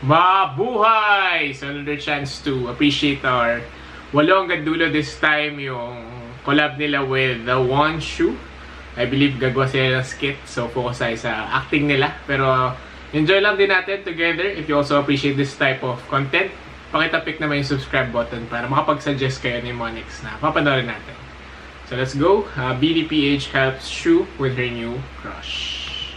Mabuhay! So another chance to appreciate our walo hanggang dulo this time yung collab nila with the One Shoe. I believe gagawa sila ng skit, so focus tayo sa acting nila. Pero enjoy lang din natin together. If you also appreciate this type of content, pakitapik naman yung subscribe button para makapag-suggest kayo ng mga next na papanoorin natin. So let's go. BDPH helps Shu with her new crush.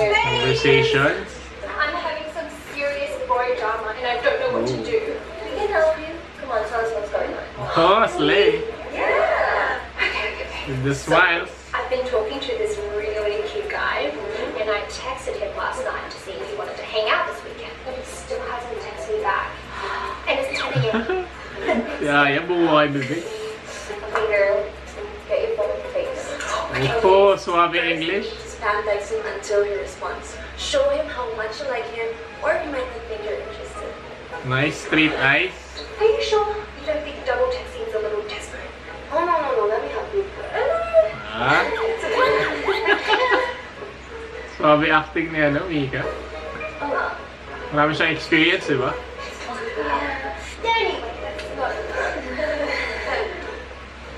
Conversations. I'm having some serious boy drama and I don't know what to do. We can help you. Come on, tell us what's going on. Oh, slay. Yeah. Okay. With the smiles. I've been talking to this really cute guy and I texted him last night to see if he wanted to hang out this weekend. But he still hasn't texted me back. And it's 10 a.m. Yeah, buhay bibig. Peter, get your phone face. Oh, suave English. Spam text him until he responds. Show him how much you like him, or he might not think you're interested. Nice straight eyes. Are you sure you don't think double texting is a little desperate? Oh no, let me help you. Ah, suave acting ni Mika. Marami siyang experience, di ba?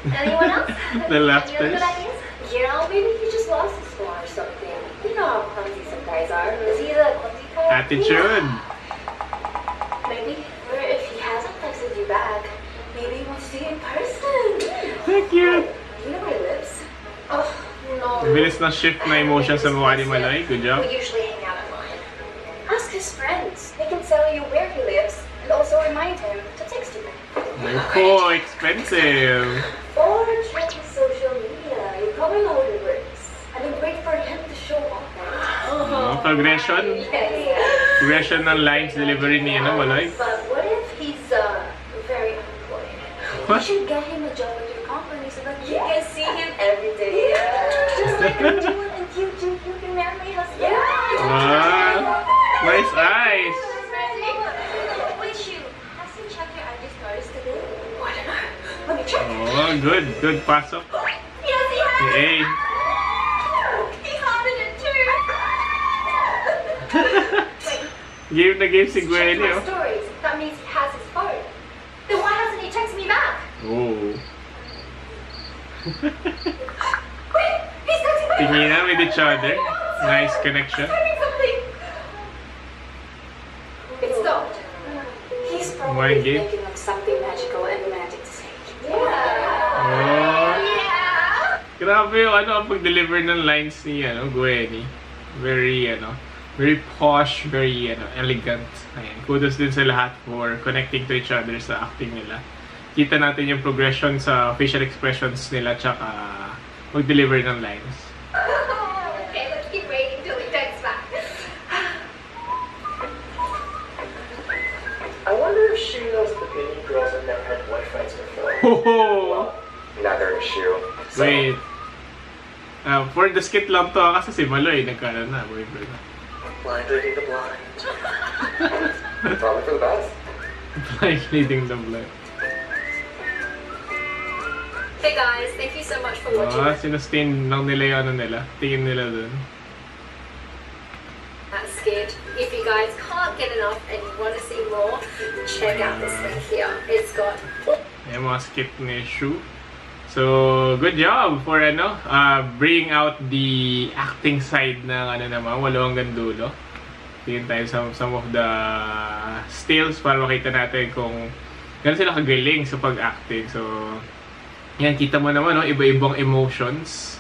Anyway, anyone else? The laughters. Yeah, maybe he just lost his phone or something. You know how clumsy some guys are. Is he the clumsy kind? Attitude. Maybe. Or if he hasn't texted you back, maybe he wants to see you in person. So cute. You know my lips? Oh, no. Bilis na shift na emotion sa mukha ni Malay. Good job. We usually hang out at mine. Ask his friends. They can tell you where he lives and also remind him to text you. Oh, expensive. Or check his social media. You probably know how it works. And then wait for him to show up. Progression. Yes. Progression ng lines delivery ni Malay. But what if he's very unemployed? You What? should get him a job at your company so that you can see him every day. Just like I'm doing and you do. You can marry my husband. Wow. Nice eyes. Wait, Shu. Has he checked your ID stories today? Oh, I don't know. Let me check. Oh, good. Good pasok. Yes, he has. Hey. He hearted it too. Wait. Game na game si Check Gwenny, my oh. stories. That means he has his phone. Then why hasn't he texted me back? Oh. Wait, he's texting me Tingin na back. with each other. Nice connection. He's typing something. It stopped. He's Mind probably game. thinking of something magical and romantic to say. Oh. Yeah. Grabe yung ang pag-deliver ng lines ni Gwenny. Very very posh, very elegant. Ayan. Kudos din sa lahat for connecting to each other sa acting nila. Kita natin yung progression sa facial expressions nila tsaka mag-deliver ng lines. Okay, let's keep waiting till he texts back. I wonder if she knows the Bini girls have never had boyfriends before. Hoho! Neither is she. So, Wait. For the skit lang to kasi si Maloy nagkaroon na boyfriend na. blind leading the blind. Probably for the best. Like leading the blind. Hey guys, thank you so much for watching Sinustain lang nila yung nila. Tingin nila dun. that skit. If you guys can't get enough and you want to see more, check out this link here. It's got Yung mga skit ni Shu. So, good job for bringing out the acting side ng naman, walo hanggang dulo. Tingin tayo some of the stills para makita natin kung gano'n sila kagaling sa pag-acting. So, yan, kita mo naman, iba-ibang emotions.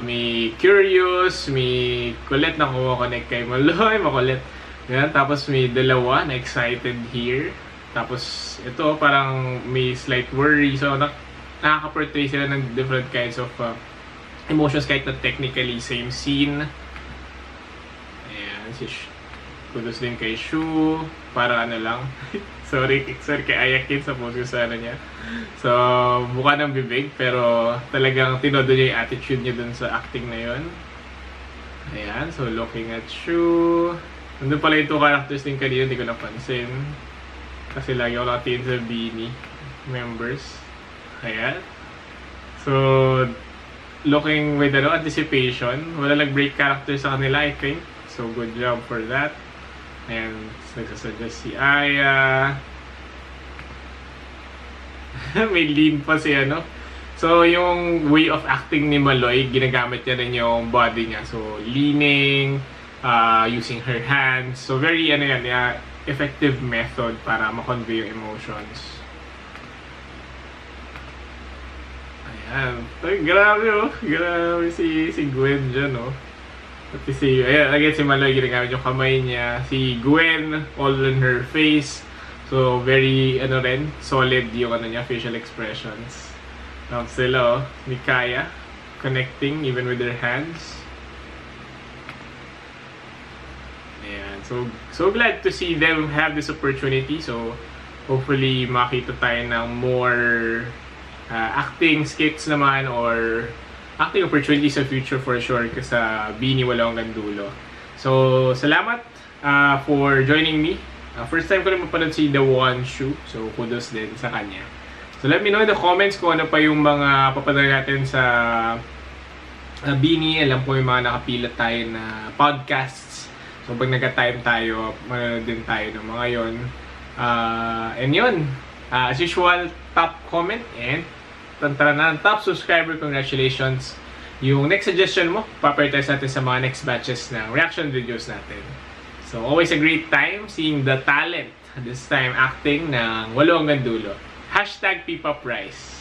May curious, may kulit na kumakonnect kay Maloy, makulit. Yan, tapos may dalawa na excited here. Tapos, ito parang may slight worry. So, nakaka-portray sila ng different kinds of emotions kahit na technically same scene. Ayan, kudos din kay Shu. Para lang. sorry kay Ayakin sa post ko sa niya. So, buka ng bibig pero talagang tinodo niya yung attitude niya dun sa acting na yun. Ayan, so looking at Shu. Nandun pala yung two characters din kanina, hindi ko napansin. Kasi lagi ako nakatingin sa Bini members. Ayan. So, looking with anticipation. Wala nag-break character sa kanila, I think. So, good job for that. And nagsasuggest si Aya. May lean pa si ano. So, yung way of acting ni Maloy, ginagamit niya rin yung body niya. So, leaning, using her hands. So, very effective method para ma-convey yung emotions. Ayan. Ay, grabe oh. Grabe si Gwen dyan oh. Pati again, si Maloy, ginagamit yung kamay niya. Si Gwen, all on her face. So, very, solid yung niya, facial expressions. Tapos sila, ni Kaya, connecting even with their hands. Ayan. So glad to see them have this opportunity. So, hopefully, makita tayo ng more acting skits naman or acting opportunities sa future for sure sa Bini Walang Hanggang Dulo. So, salamat for joining me. First time ko rin mapanood si The One Shoe. So, kudos din sa kanya. So, let me know in the comments kung ano pa yung mga papanood natin sa Bini. Alam ko yung mga nakapila tayo na podcasts. So, pag nagka-time tayo, manonood din tayo ng mga yon. And yun. As usual, top comment and top subscriber, congratulations. Yung next suggestion mo, paprioritize natin sa mga next batches ng reaction videos natin. So, always a great time seeing the talent, this time acting ng Walang Hanggang Dulo. #PPopRice.